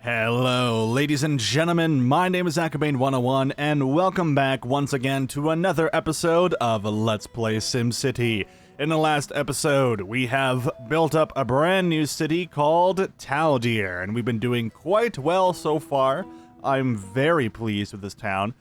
Hello, ladies and gentlemen, my name is Akabane101, and welcome back once again to another episode of Let's Play SimCity. In the last episode, we have built up a brand new city called Taldir, and we've been doing quite well so far. I'm very pleased with this town,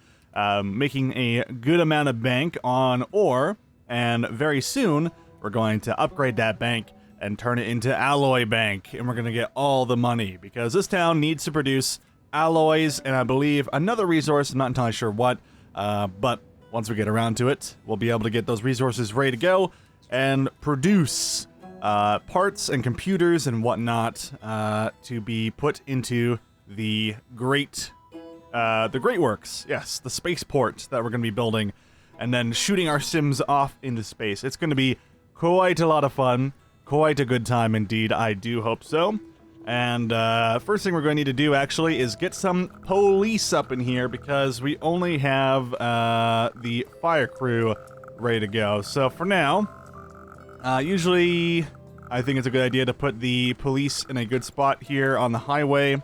making a good amount of bank on ore, and very soon, we're going to upgrade that bank and turn it into alloy bank, and we're gonna get all the money because this town needs to produce alloys and I believe another resource. I'm not entirely sure what, but once we get around to it, we'll be able to get those resources ready to go and produce parts and computers and whatnot to be put into the Great Works. Yes, the spaceport that we're gonna be building, and then shooting our Sims off into space. It's gonna be quite a lot of fun. Quite a good time indeed, I do hope so. And first thing we're going to need to do actually is get some police up in here because we only have the fire crew ready to go. So for now, usually I think it's a good idea to put the police in a good spot here on the highway,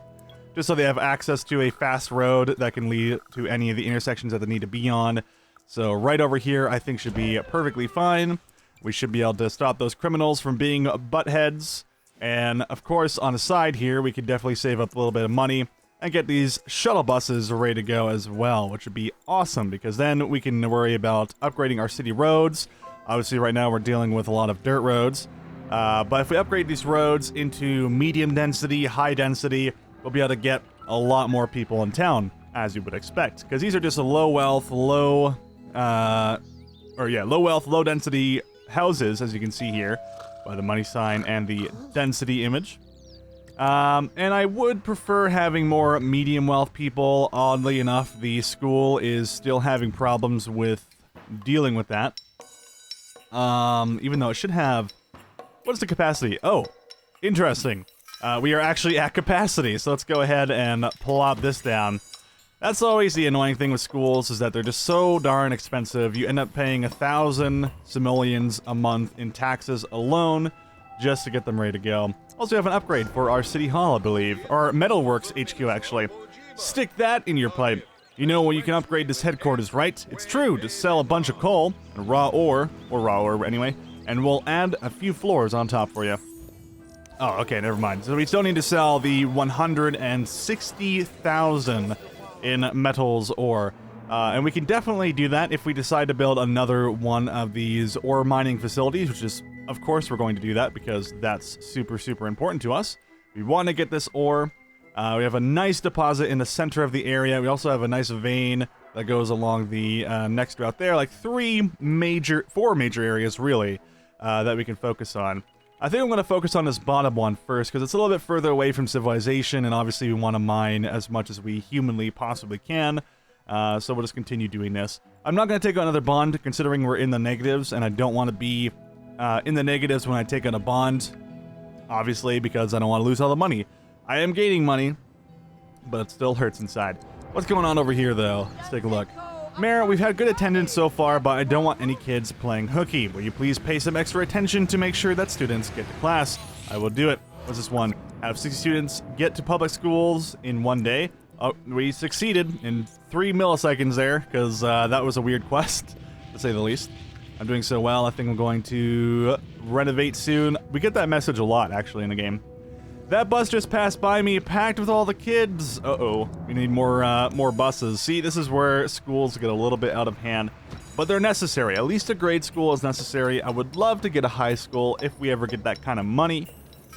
just so they have access to a fast road that can lead to any of the intersections that they need to be on. So right over here I think should be perfectly fine. We should be able to stop those criminals from being buttheads. And of course, on the side here, we could definitely save up a little bit of money and get these shuttle buses ready to go as well, which would be awesome because then we can worry about upgrading our city roads. Obviously, right now we're dealing with a lot of dirt roads. But if we upgrade these roads into medium density, high density, we'll be able to get a lot more people in town, as you would expect. Because these are just a low wealth, low density houses, as you can see here by the money sign and the density image. And I would prefer having more medium wealth people. Oddly enough, the school is still having problems with dealing with that. Even though it should have... What is the capacity? Oh, interesting. We are actually at capacity, so let's go ahead and plop this down. That's always the annoying thing with schools, is that they're just so darn expensive. You end up paying 1,000 simoleons a month in taxes alone just to get them ready to go. Also have an upgrade for our city hall, I believe. Our Metalworks HQ, actually. Stick that in your pipe. You know where you can upgrade this headquarters, right? It's true, just sell a bunch of coal, and raw ore anyway, and we'll add a few floors on top for you. Oh, okay, never mind. So we still need to sell the 160,000 in metals ore. And we can definitely do that if we decide to build another one of these ore mining facilities, which is, of course, we're going to do that because that's super, super important to us. We want to get this ore. We have a nice deposit in the center of the area. We also have a nice vein that goes along the next route there, like four major areas, really, that we can focus on. I think I'm going to focus on this bottom one first, because it's a little bit further away from civilization, and obviously we want to mine as much as we humanly possibly can, so we'll just continue doing this. I'm not going to take on another bond, considering we're in the negatives, and I don't want to be in the negatives when I take on a bond, obviously, because I don't want to lose all the money. I am gaining money, but it still hurts inside. What's going on over here, though? Let's take a look. Mayor, we've had good attendance so far, but I don't want any kids playing hooky. Will you please pay some extra attention to make sure that students get to class? I will do it. What's this one? Have 60 students get to public schools in one day. Oh, we succeeded in 3 milliseconds there, because that was a weird quest, to say the least. I'm doing so well, I think I'm going to renovate soon. We get that message a lot, actually, in the game. That bus just passed by me, packed with all the kids. Uh-oh, we need more buses. See, this is where schools get a little bit out of hand, but they're necessary. At least a grade school is necessary. I would love to get a high school if we ever get that kind of money.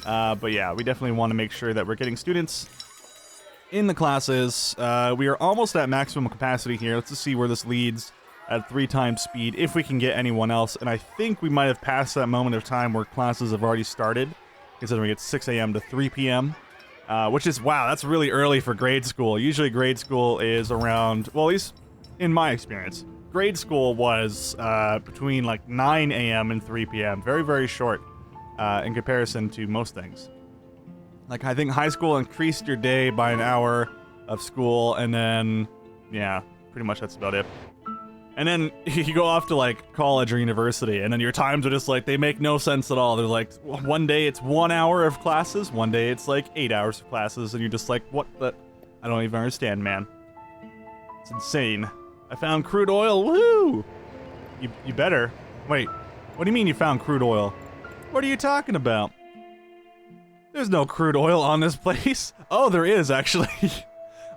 But yeah, we definitely want to make sure that we're getting students in the classes. We are almost at maximum capacity here. Let's just see where this leads at 3 times speed, if we can get anyone else. And I think we might have passed that moment of time where classes have already started, considering it's 6 a.m. to 3 p.m., which is, wow, that's really early for grade school. Usually grade school is around, well, at least in my experience, grade school was between like 9 a.m. and 3 p.m. Very, very short in comparison to most things. Like, I think high school increased your day by an hour of school, and then, yeah, pretty much that's about it. And then you go off to like college or university, and then your times are just like, they make no sense at all. They're like, one day it's 1 hour of classes, one day it's like 8 hours of classes, and you're just like, what the? I don't even understand, man. It's insane. I found crude oil, woohoo! You better. Wait, what do you mean you found crude oil? What are you talking about? There's no crude oil on this place. Oh, there is, actually.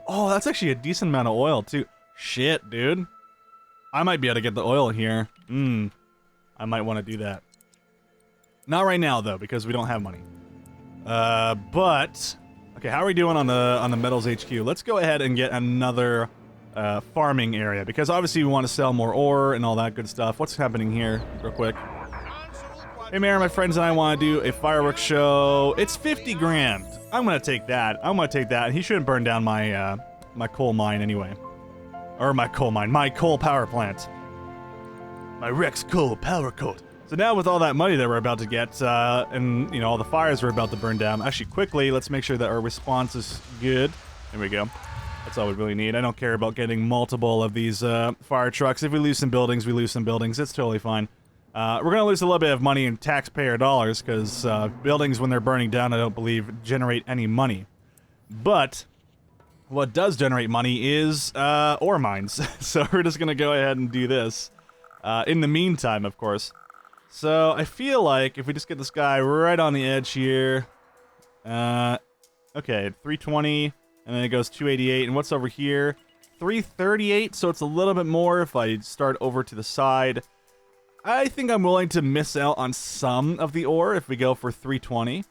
Oh, that's actually a decent amount of oil, too. Shit, dude. I might be able to get the oil here. I might want to do that. Not right now, though, because we don't have money. But... Okay, how are we doing on the Metals HQ? Let's go ahead and get another farming area, because obviously we want to sell more ore and all that good stuff. What's happening here, real quick? Hey, Mayor, my friends and I want to do a fireworks show. It's 50 grand. I'm going to take that. I'm going to take that. He shouldn't burn down my, my coal mine anyway. Or my coal mine. My coal power plant. My Rex coal power coat. So now with all that money that we're about to get, and, you know, all the fires we're about to burn down, actually, quickly, let's make sure that our response is good. There we go. That's all we really need. I don't care about getting multiple of these fire trucks. If we lose some buildings, we lose some buildings. It's totally fine. We're going to lose a little bit of money in taxpayer dollars, because buildings, when they're burning down, I don't believe, generate any money. But what does generate money is ore mines. So we're just going to go ahead and do this. In the meantime, of course. So I feel like if we just get this guy right on the edge here. Okay, 320, and then it goes 288. And what's over here? 338, so it's a little bit more if I start over to the side. I think I'm willing to miss out on some of the ore if we go for 320.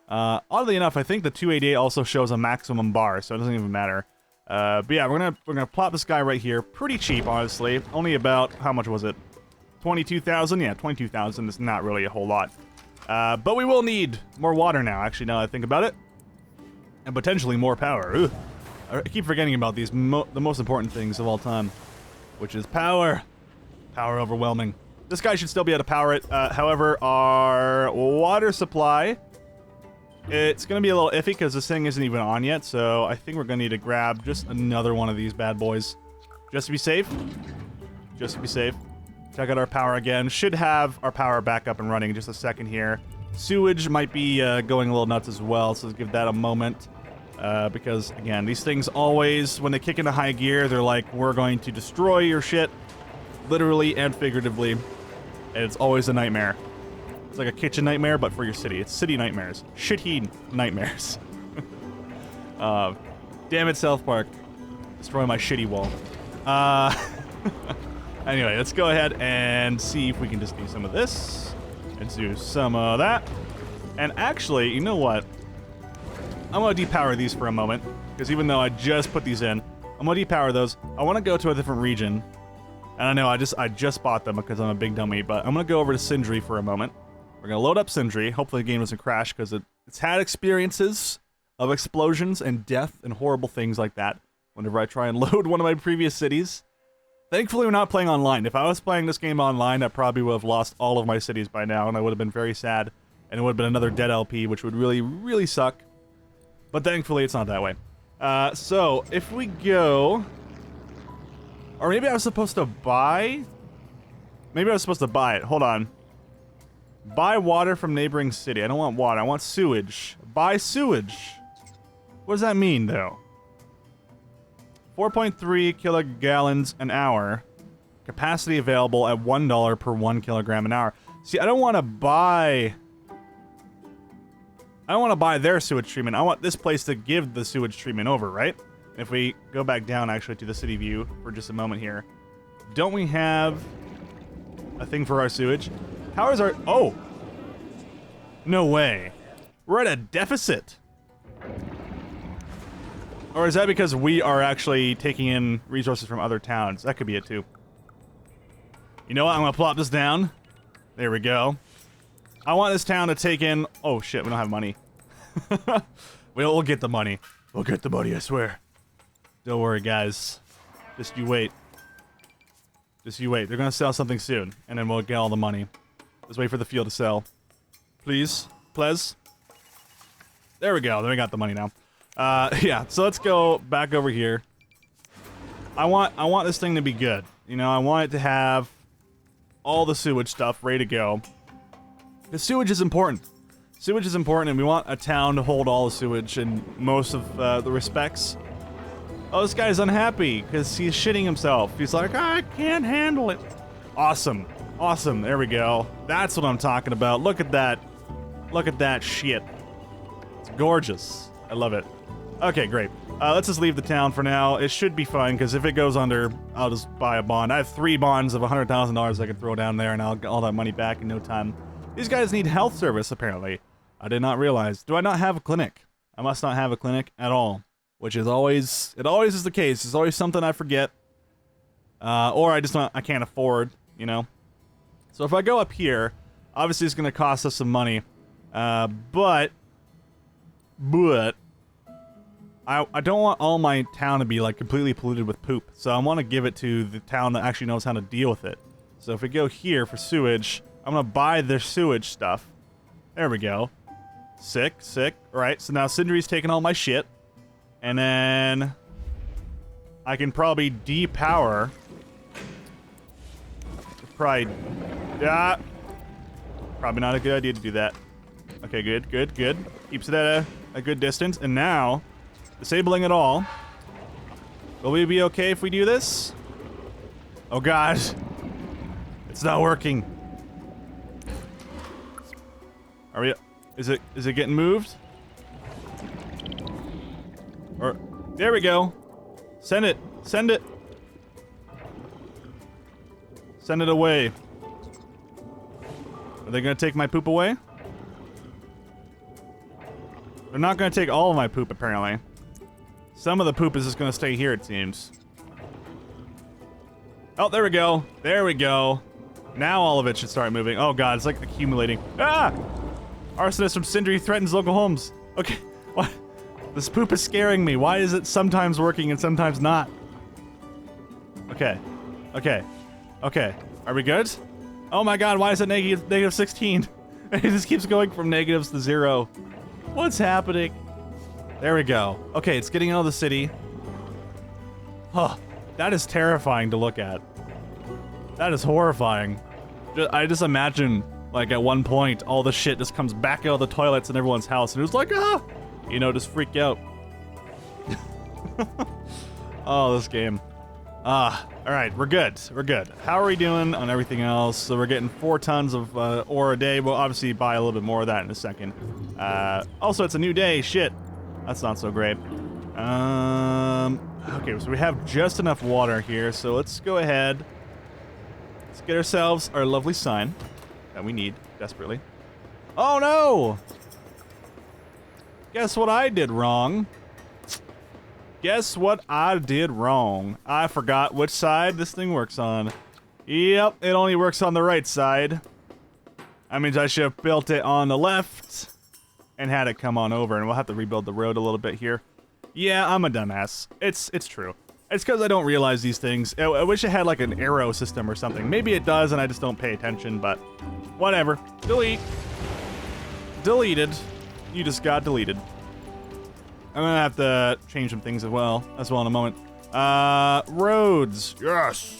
Oddly enough, I think the 288 also shows a maximum bar, so it doesn't even matter. But yeah, we're gonna plop this guy right here. Pretty cheap, honestly. Only about, how much was it? 22,000? Yeah, 22,000 is not really a whole lot. But we will need more water now, actually, now that I think about it. And potentially more power. Ugh. I keep forgetting about these, the most important things of all time. Which is power. Power overwhelming. This guy should still be able to power it. However, our water supply, it's going to be a little iffy because this thing isn't even on yet. So I think we're going to need to grab just another one of these bad boys. Just to be safe. Just to be safe. Check out our power again. Should have our power back up and running in just a second here. Sewage might be going a little nuts as well, so let's give that a moment. Because, again, these things always, when they kick into high gear, they're like, we're going to destroy your shit. Literally and figuratively. And it's always a nightmare. It's like a kitchen nightmare, but for your city. It's city nightmares. Shitty nightmares. Damn it, South Park. Destroy my shitty wall. Anyway, let's go ahead and see if we can just do some of this. And do some of that. And actually, you know what? I'm going to depower these for a moment. Because even though I just put these in, I'm going to depower those. I want to go to a different region. And I know I just bought them because I'm a big dummy. But I'm going to go over to Sindri for a moment. We're going to load up Sindri. Hopefully the game doesn't crash because it's had experiences of explosions and death and horrible things like that whenever I try and load one of my previous cities. Thankfully, we're not playing online. If I was playing this game online, I probably would have lost all of my cities by now, and I would have been very sad. And it would have been another dead LP, which would really, really suck. But thankfully, it's not that way. So, if we go... Or maybe I was supposed to buy? Maybe I was supposed to buy it. Hold on. Buy water from neighboring city. I don't want water. I want sewage. Buy sewage. What does that mean, though? 4.3 kilogallons an hour. Capacity available at $1 per 1 kilogram an hour. See, I don't want to buy... I don't want to buy their sewage treatment. I want this place to give the sewage treatment over, right? If we go back down, actually, to the city view for just a moment here. Don't we have a thing for our sewage? How is our... Oh! No way. We're at a deficit. Or is that because we are actually taking in resources from other towns? That could be it, too. You know what? I'm going to plop this down. There we go. I want this town to take in... Oh, shit. We don't have money. We'll get the money. We'll get the money, I swear. Don't worry, guys. Just you wait. Just you wait. They're going to sell something soon, and then we'll get all the money. Let's wait for the field to sell. Please. Please. There we go. Then we got the money now. Yeah, so let's go back over here. I want this thing to be good. You know, I want it to have all the sewage stuff ready to go. The sewage is important. Sewage is important, and we want a town to hold all the sewage in most of the respects. Oh, this guy's unhappy because he's shitting himself. He's like, I can't handle it. Awesome. Awesome. There we go. That's what I'm talking about. Look at that. Look at that shit. It's gorgeous. I love it. Okay, great. Let's just leave the town for now. It should be fine, because if it goes under, I'll just buy a bond. I have 3 bonds of $100,000 I can throw down there, and I'll get all that money back in no time. These guys need health service, apparently. I did not realize. Do I not have a clinic? I must not have a clinic at all, which is always, it always is the case. It's always something I forget, or I can't afford, you know? So if I go up here, obviously it's going to cost us some money, but I don't want all my town to be like completely polluted with poop, so I want to give it to the town that actually knows how to deal with it. So if we go here for sewage, I'm gonna buy their sewage stuff. There we go. Sick, sick. Alright, so now Sindri's taking all my shit. And then I can probably depower. Probably not a good idea to do that. Okay, good, good, good. Keeps it at a good distance. And now, disabling it all. Will we be okay if we do this? Oh god. It's not working. Are we... Is it getting moved? Or... There we go. Send it. Send it. Send it away. Are they gonna take my poop away? They're not gonna take all of my poop, apparently. Some of the poop is just gonna stay here, it seems. Oh, there we go. There we go. Now all of it should start moving. Oh god, it's like accumulating. Ah! Arsonist from Sindri threatens local homes. Okay, what? This poop is scaring me. Why is it sometimes working and sometimes not? Okay. Okay. Okay. Are we good? Oh my god, why is it negative 16? It just keeps going from negatives to 0. What's happening? There we go. Okay, it's getting out of the city. Huh. That is terrifying to look at. That is horrifying. I just imagine, like, at one point, all the shit just comes back out of the toilets in everyone's house, and it was like, ah! You know, just freak out. Oh, this game. Alright, we're good. We're good. How are we doing on everything else? So we're getting 4 tons of ore a day. We'll obviously buy a little bit more of that in a second. Also, it's a new day. Shit. That's not so great. Okay, so we have just enough water here, so let's go ahead. Let's get ourselves our lovely sign that we need desperately. Oh no! Guess what I did wrong? Guess what I did wrong? I forgot which side this thing works on. Yep, it only works on the right side. That means I should have built it on the left and had it come on over, and we'll have to rebuild the road a little bit here. Yeah, I'm a dumbass. It's true. It's because I don't realize these things. I wish it had like an arrow system or something. Maybe it does and I just don't pay attention, but whatever. Delete. Deleted. You just got deleted. I'm gonna have to change some things as well in a moment. Roads. Yes.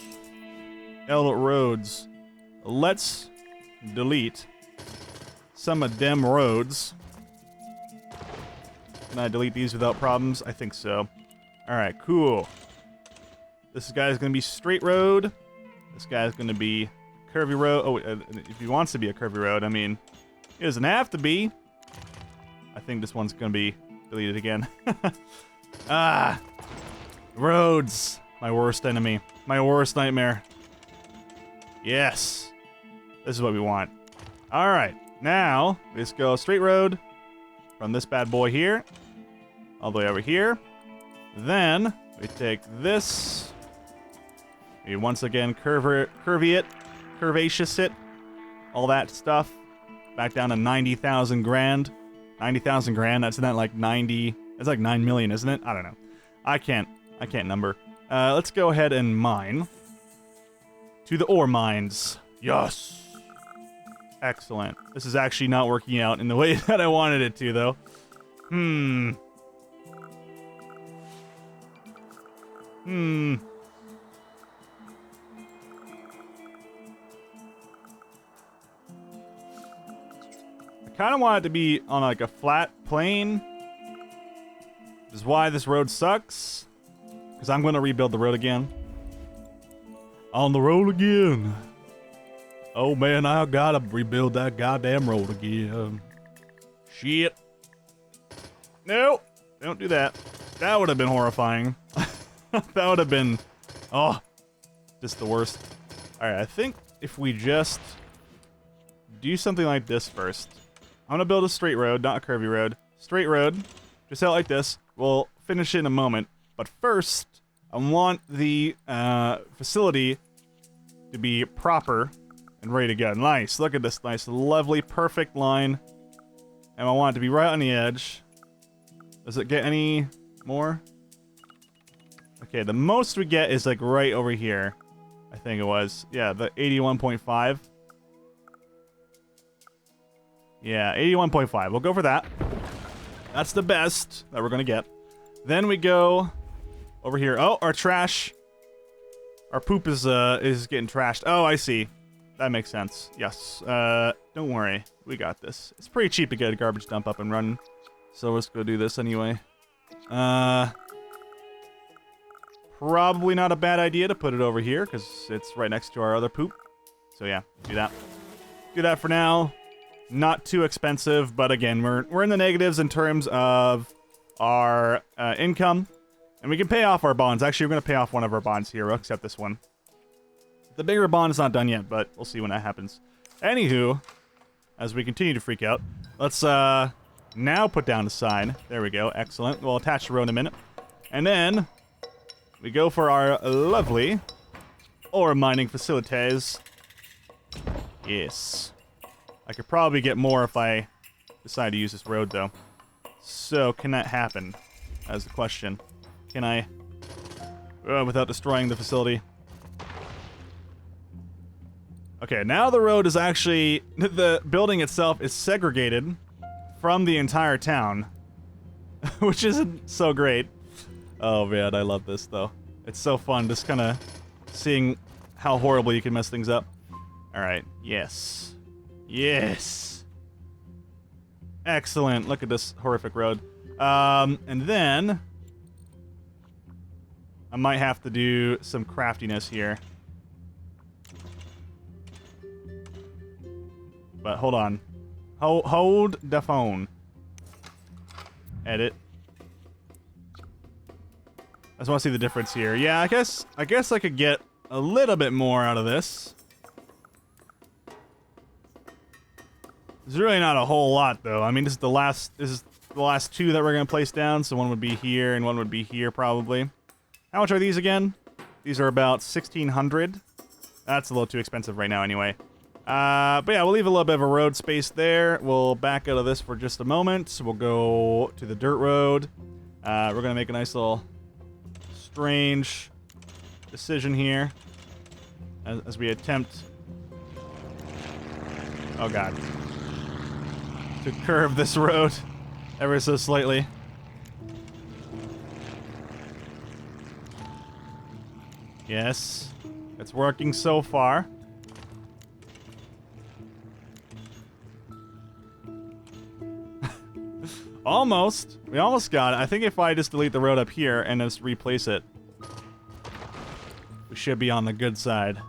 Roads. Let's delete some of them roads. Can I delete these without problems? I think so. Alright, cool. This guy's gonna be straight road. This guy's gonna be curvy road. Oh, if he wants to be a curvy road, I mean, it doesn't have to be. I think this one's gonna be deleted again. Roads. My worst enemy. My worst nightmare. Yes. This is what we want. Alright, now, let's go straight road from this bad boy here, all the way over here. Then, we take this. We once again curvaceous it, all that stuff. Back down to 90,000 grand. 90,000 grand, that's not like 90, it's like 9 million, isn't it? I don't know. I can't number. Let's go ahead and mine. To the ore mines. Yes. Excellent. This is actually not working out in the way that I wanted it to, though. kind of want it to be on like a flat plane. Which is why this road sucks. Because I'm going to rebuild the road again. On the road again. Oh man, I gotta rebuild that goddamn road again. Shit. No, don't do that. That would have been horrifying. That would have been, oh, just the worst. All right, I think if we just do something like this first. I'm gonna build a straight road, not a curvy road. Straight road, just out like this. We'll finish it in a moment. But first, I want the facility to be proper and ready to go. Nice, look at this nice, lovely, perfect line. And I want it to be right on the edge. Does it get any more? Okay, the most we get is like right over here. I think it was. Yeah, the 81.5. Yeah, 81.5. We'll go for that. That's the best that we're gonna get. Then we go over here. Oh, our trash. Our poop is getting trashed. Oh, I see. That makes sense. Yes. Don't worry. We got this. It's pretty cheap to get a garbage dump up and running. So let's go do this anyway. Probably not a bad idea to put it over here because it's right next to our other poop. So yeah, do that. Do that for now. Not too expensive, but again, we're in the negatives in terms of our income. And we can pay off our bonds. Actually, we're going to pay off one of our bonds here. We'll accept this one. The bigger bond is not done yet, but we'll see when that happens. Anywho, as we continue to freak out, let's now put down the sign. There we go. Excellent. We'll attach the road in a minute. And then we go for our lovely ore mining facilities. Yes. I could probably get more if I decide to use this road, though. So, can that happen? That's the question. Can I... without destroying the facility. Okay, now the road is actually... The building itself is segregated from the entire town. Which isn't so great. Oh man, I love this, though. It's so fun just kind of seeing how horribly you can mess things up. Alright, yes. Yes! Excellent. Look at this horrific road. And then... I might have to do some craftiness here. But hold on. Hold the phone. Edit. I just want to see the difference here. Yeah, I guess I could get a little bit more out of this. There's really not a whole lot though. I mean, this is the last two that we're gonna place down, so one would be here and one would be here probably. How much are these again? These are about 1,600. That's a little too expensive right now anyway. But yeah, we'll leave a little bit of a road space there. We'll back out of this for just a moment. We'll go to the dirt road. We're gonna make a nice little strange decision here as we attempt... Oh god. To curve this road ever so slightly. Yes, it's working so far. Almost. We almost got it. I think if I just delete the road up here and just replace it, we should be on the good side.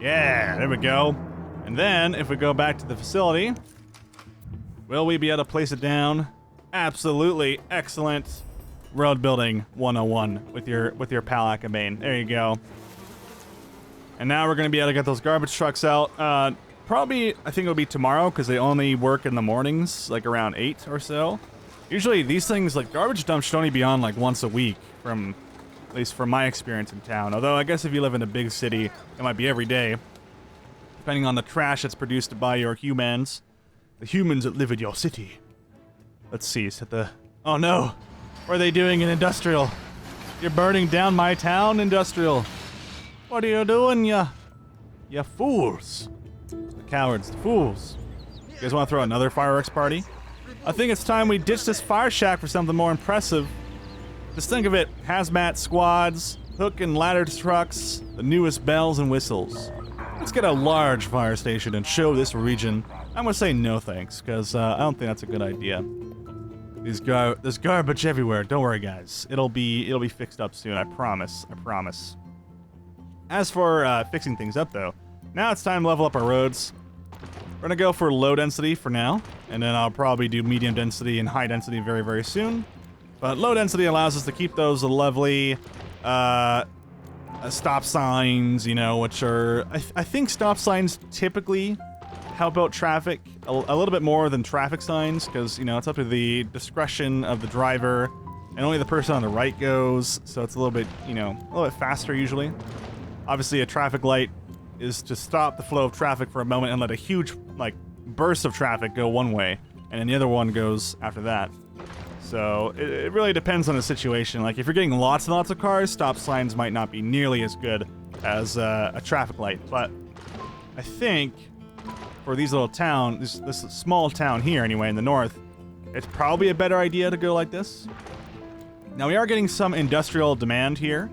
Yeah, there we go. And then, if we go back to the facility, will we be able to place it down? Absolutely excellent. Road building 101 with your pal Akabane. There you go. And now we're going to be able to get those garbage trucks out. Probably, I think it'll be tomorrow because they only work in the mornings, like around 8 or so. Usually these things, like garbage dumps, should only be on like once a week, at least from my experience in town. Although I guess if you live in a big city, it might be every day, depending on the trash that's produced by your humans. The humans that live in your city. Let's see, is that the... Oh no! What are they doing in Industrial? You're burning down my town, Industrial. What are you doing, ya fools? The cowards, the fools. You guys want to throw another fireworks party? I think it's time we ditch this fire shack for something more impressive. Just think of it, hazmat squads, hook and ladder trucks, the newest bells and whistles. Let's get a large fire station and show this region. I'm gonna say no thanks, because I don't think that's a good idea. There's garbage everywhere. Don't worry, guys. It'll be fixed up soon. I promise. I promise. As for fixing things up, though, now it's time to level up our roads. We're gonna go for low density for now, and then I'll probably do medium density and high density very, very soon. But low density allows us to keep those lovely stop signs, you know, which are I think stop signs typically help out traffic a little bit more than traffic signs, because, you know, it's up to the discretion of the driver, and only the person on the right goes, so it's a little bit, you know, a little bit faster usually. Obviously, a traffic light is to stop the flow of traffic for a moment and let a huge, like, burst of traffic go one way, and then the other one goes after that. So it really depends on the situation. Like, if you're getting lots and lots of cars, stop signs might not be nearly as good as a traffic light, but I think for these little towns, this small town here anyway in the north, it's probably a better idea to go like this. Now, we are getting some industrial demand here,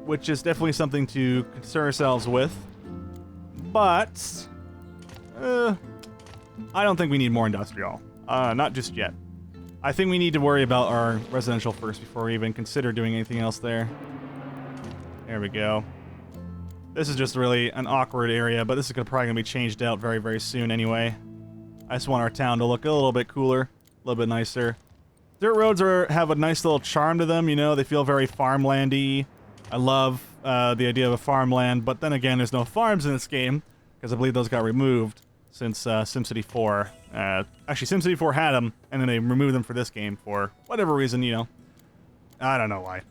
which is definitely something to concern ourselves with, but I don't think we need more industrial. Not just yet. I think we need to worry about our residential first before we even consider doing anything else there. There we go. This is just really an awkward area, but this is probably going to be changed out very, very soon anyway. I just want our town to look a little bit cooler, a little bit nicer. Dirt roads have a nice little charm to them, you know, they feel very farmlandy. I love the idea of a farmland, but then again, there's no farms in this game, because I believe those got removed since SimCity 4. Actually, SimCity 4 had them, and then they removed them for this game for whatever reason, you know. I don't know why.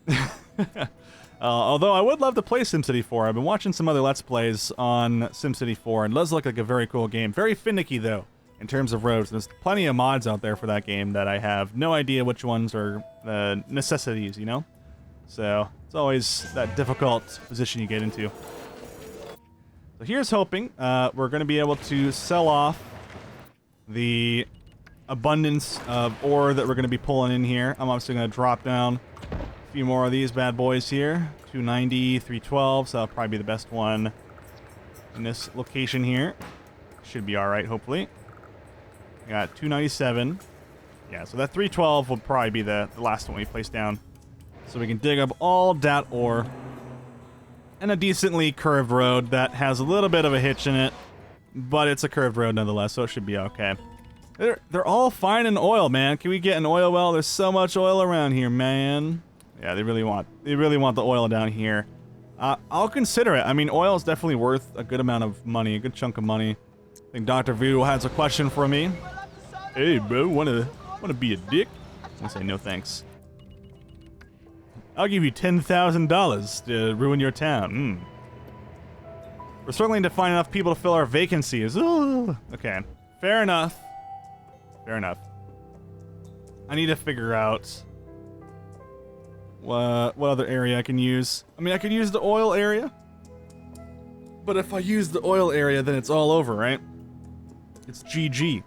Although I would love to play SimCity 4. I've been watching some other Let's Plays on SimCity 4, and it does look like a very cool game. Very finicky, though, in terms of roads. There's plenty of mods out there for that game that I have no idea which ones are necessities, you know? So, it's always that difficult position you get into. So here's hoping we're going to be able to sell off the abundance of ore that we're going to be pulling in here. I'm obviously going to drop down a few more of these bad boys here. 290, 312, so that'll probably be the best one in this location here. Should be alright, hopefully. Got 297. Yeah, so that 312 will probably be the last one we place down. So we can dig up all that ore. And a decently curved road that has a little bit of a hitch in it, but it's a curved road nonetheless, so it should be okay. They're all fine in oil, man. Can we get an oil well? There's so much oil around here, man. Yeah, they really want the oil down here. I'll consider it. I mean, oil is definitely worth a good amount of money, a good chunk of money. I think Dr. Voodoo has a question for me. Hey, bro, wanna be a dick? I say no thanks. I'll give you $10,000 to ruin your town. We're struggling to find enough people to fill our vacancies. Ooh. Okay, fair enough. Fair enough. I need to figure out what other area I can use. I mean, I could use the oil area, but if I use the oil area, then it's all over, right? It's GG.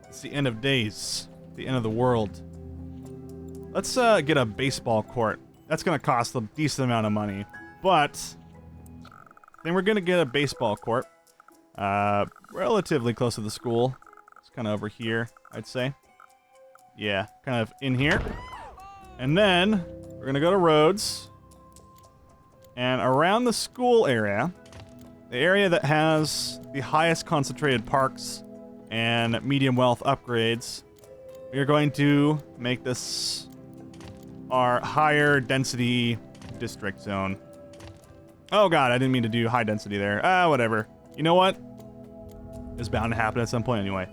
It's the end of days. The end of the world. Let's get a baseball court. That's gonna cost a decent amount of money, but then we're gonna get a baseball court. Relatively close to the school. It's kind of over here, I'd say. Yeah, kind of in here. And then we're gonna go to roads. And around the school area, the area that has the highest concentrated parks and medium wealth upgrades, we are going to make this our higher density district zone. Oh god, I didn't mean to do high density there. Whatever. You know what? It's bound to happen at some point anyway.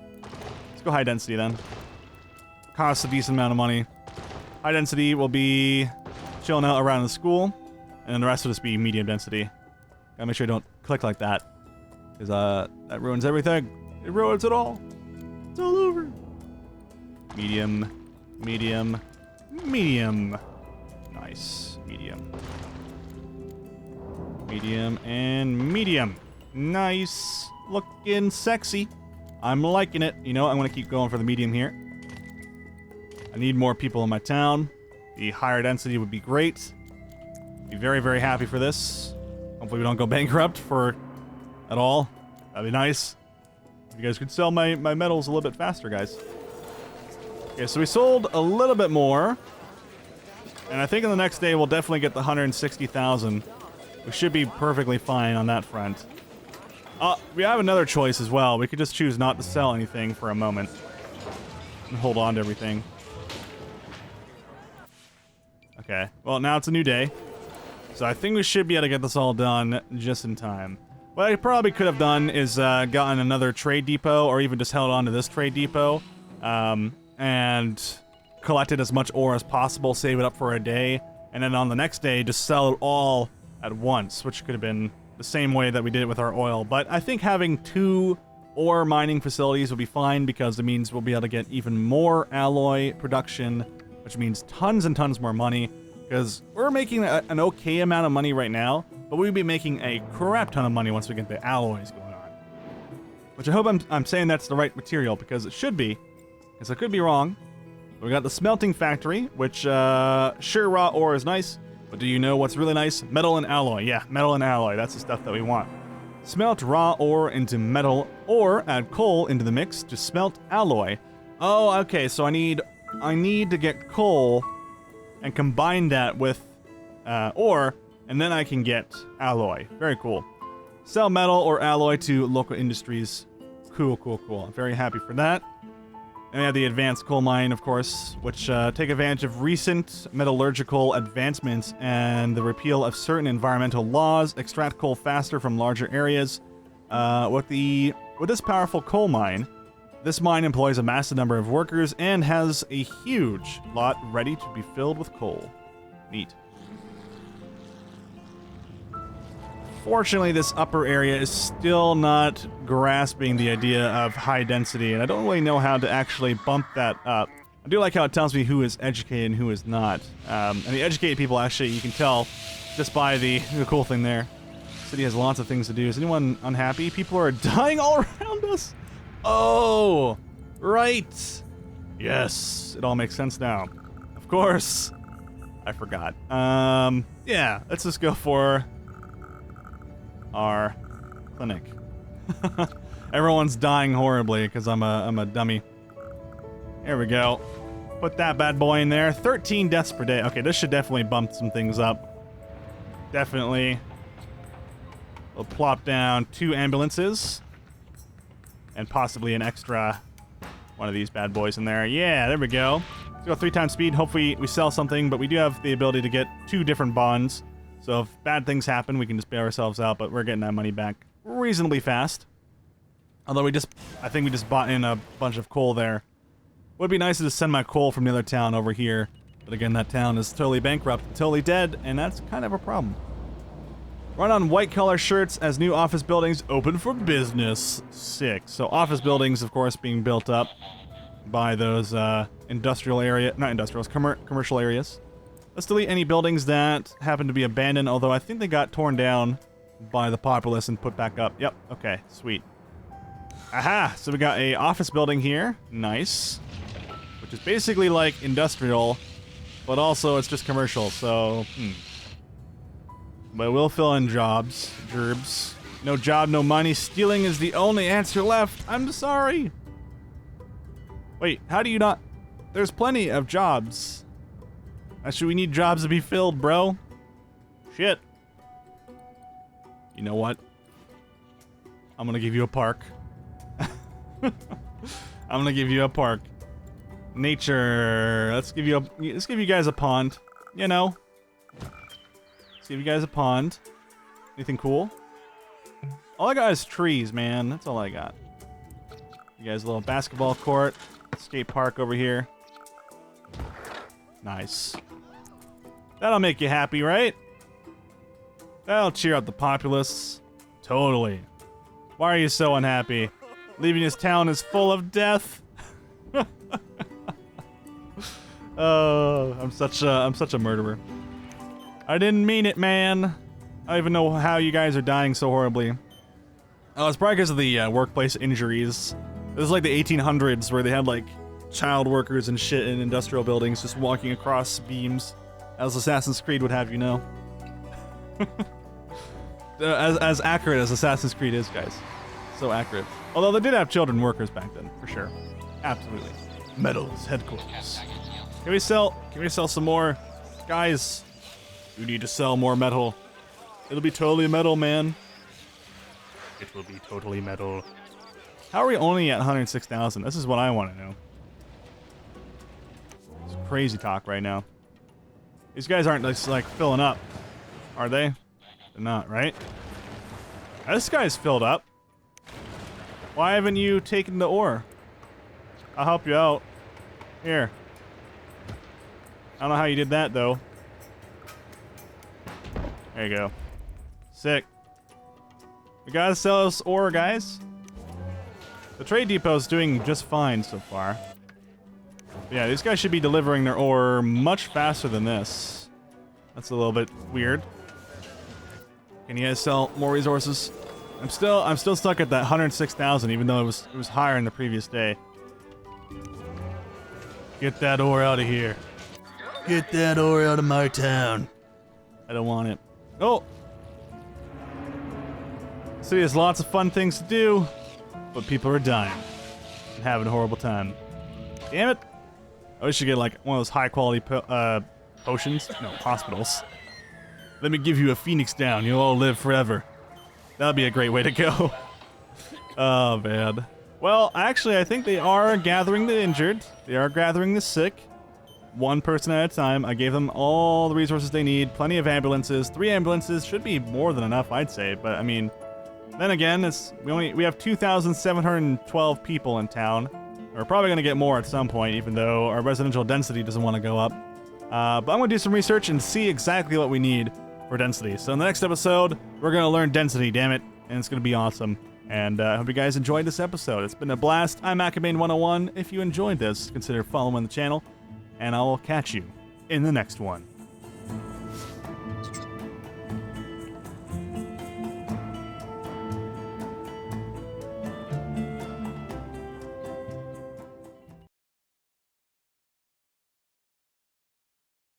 Let's go high density then. Costs a decent amount of money. High density will be chilling out around the school, and then the rest will just be medium density. Gotta make sure I don't click like that, because that ruins everything. It ruins it all. It's all over. Medium, medium, medium. Nice. Medium. Medium and medium. Nice. Looking sexy. I'm liking it. You know, I'm going to keep going for the medium here. I need more people in my town. The higher density would be great. Be very, very happy for this. I Hopefully we don't go bankrupt at all. That'd be nice. You guys could sell my metals a little bit faster, guys. Okay, so we sold a little bit more. And I think on the next day we'll definitely get the 160,000. We should be perfectly fine on that front. We have another choice as well. We could just choose not to sell anything for a moment. And hold on to everything. Okay, well now it's a new day. So I think we should be able to get this all done just in time. What I probably could have done is gotten another trade depot, or even just held on to this trade depot. And collected as much ore as possible, save it up for a day, and then on the next day just sell it all at once, which could have been the same way that we did it with our oil. But I think having 2 ore mining facilities will be fine, because it means we'll be able to get even more alloy production, which means tons and tons more money, because we're making an okay amount of money right now, but we'll be making a crap ton of money once we get the alloys going on. Which I hope I'm saying that's the right material, because it should be, because I could be wrong. We got the smelting factory, which sure, raw ore is nice, but do you know what's really nice? Metal and alloy. Yeah, metal and alloy. That's the stuff that we want. Smelt raw ore into metal, or add coal into the mix to smelt alloy. Oh, okay. So I need to get coal and combine that with ore, and then I can get alloy. Very cool. Sell metal or alloy to local industries. Cool, cool, cool. I'm very happy for that. And we have the advanced coal mine, of course, which take advantage of recent metallurgical advancements and the repeal of certain environmental laws, extract coal faster from larger areas. With this powerful coal mine, this mine employs a massive number of workers and has a huge lot ready to be filled with coal. Neat. Fortunately, this upper area is still not grasping the idea of high density, and I don't really know how to actually bump that up. I do like how it tells me who is educated and who is not. And the educated people, actually, you can tell just by the cool thing there. The city has lots of things to do. Is anyone unhappy? People are dying all around us. Oh, right. Yes, it all makes sense now. Of course. I forgot. Yeah, let's just go for our clinic. Everyone's dying horribly because I'm a dummy. There we go. Put that bad boy in there. 13 deaths per day. Okay, this should definitely bump some things up. Definitely. We'll plop down 2 ambulances. And possibly an extra one of these bad boys in there. Yeah, there we go. Let's go 3 times speed. Hopefully we sell something, but we do have the ability to get 2 different bonds. So if bad things happen, we can just bail ourselves out, but we're getting that money back reasonably fast. Although I think we just bought in a bunch of coal there. Would be nice to just send my coal from the other town over here. But again, that town is totally bankrupt, totally dead, and that's kind of a problem. Run on white collar shirts as new office buildings open for business. Sick. So office buildings, of course, being built up by those commercial areas. Let's delete any buildings that happen to be abandoned, although I think they got torn down by the populace and put back up. Yep, okay, sweet. Aha, so we got a office building here. Nice. Which is basically like industrial, but also it's just commercial, so, But we'll fill in jobs. Gerbs. No job, no money. Stealing is the only answer left. I'm sorry. Wait, how do you not... There's plenty of jobs. Actually, we need jobs to be filled, bro. Shit. You know what? I'm gonna give you a park. I'm gonna give you a park. Nature. Let's give you guys a pond. You know. Let's give you guys a pond. Anything cool? All I got is trees, man. That's all I got. You guys a little basketball court. Skate park over here. Nice. That'll make you happy, right? That'll cheer up the populace. Totally. Why are you so unhappy? Leaving this town is full of death. Oh, I'm such a murderer. I didn't mean it, man. I don't even know how you guys are dying so horribly. Oh, it's probably because of the workplace injuries. This is like the 1800s where they had like child workers and shit in industrial buildings just walking across beams, as Assassin's Creed would have you know. as accurate as Assassin's Creed is, guys. So accurate. Although they did have children workers back then, for sure. Absolutely. Metals headquarters. Can we sell some more? Guys, you need to sell more metal. It'll be totally metal, man. It will be totally metal. How are we only at 106,000? This is what I want to know. It's crazy talk right now. These guys aren't just like filling up, are they? They're not, right? This guy's filled up. Why haven't you taken the ore? I'll help you out. Here. I don't know how you did that, though. There you go. Sick. We gotta sell this ore, guys. The trade depot's doing just fine so far. Yeah, these guys should be delivering their ore much faster than this. That's a little bit weird. Can you guys sell more resources? I'm still stuck at that 106,000, even though it was higher in the previous day. Get that ore out of here. Get that ore out of my town. I don't want it. Oh! The city has lots of fun things to do, but people are dying and having a horrible time. Damn it! I wish you get like one of those high quality potions. No, hospitals. Let me give you a phoenix down. You'll all live forever. That'd be a great way to go. Oh, man. Well, actually, I think they are gathering the injured. They are gathering the sick. One person at a time. I gave them all the resources they need. Plenty of ambulances. 3 ambulances should be more than enough, I'd say. But, I mean, then again, we have 2,712 people in town. We're probably going to get more at some point, even though our residential density doesn't want to go up. But I'm going to do some research and see exactly what we need for density. So in the next episode, we're going to learn density, damn it. And it's going to be awesome. And I hope you guys enjoyed this episode. It's been a blast. I'm Acabane101. If you enjoyed this, consider following the channel. And I will catch you in the next one.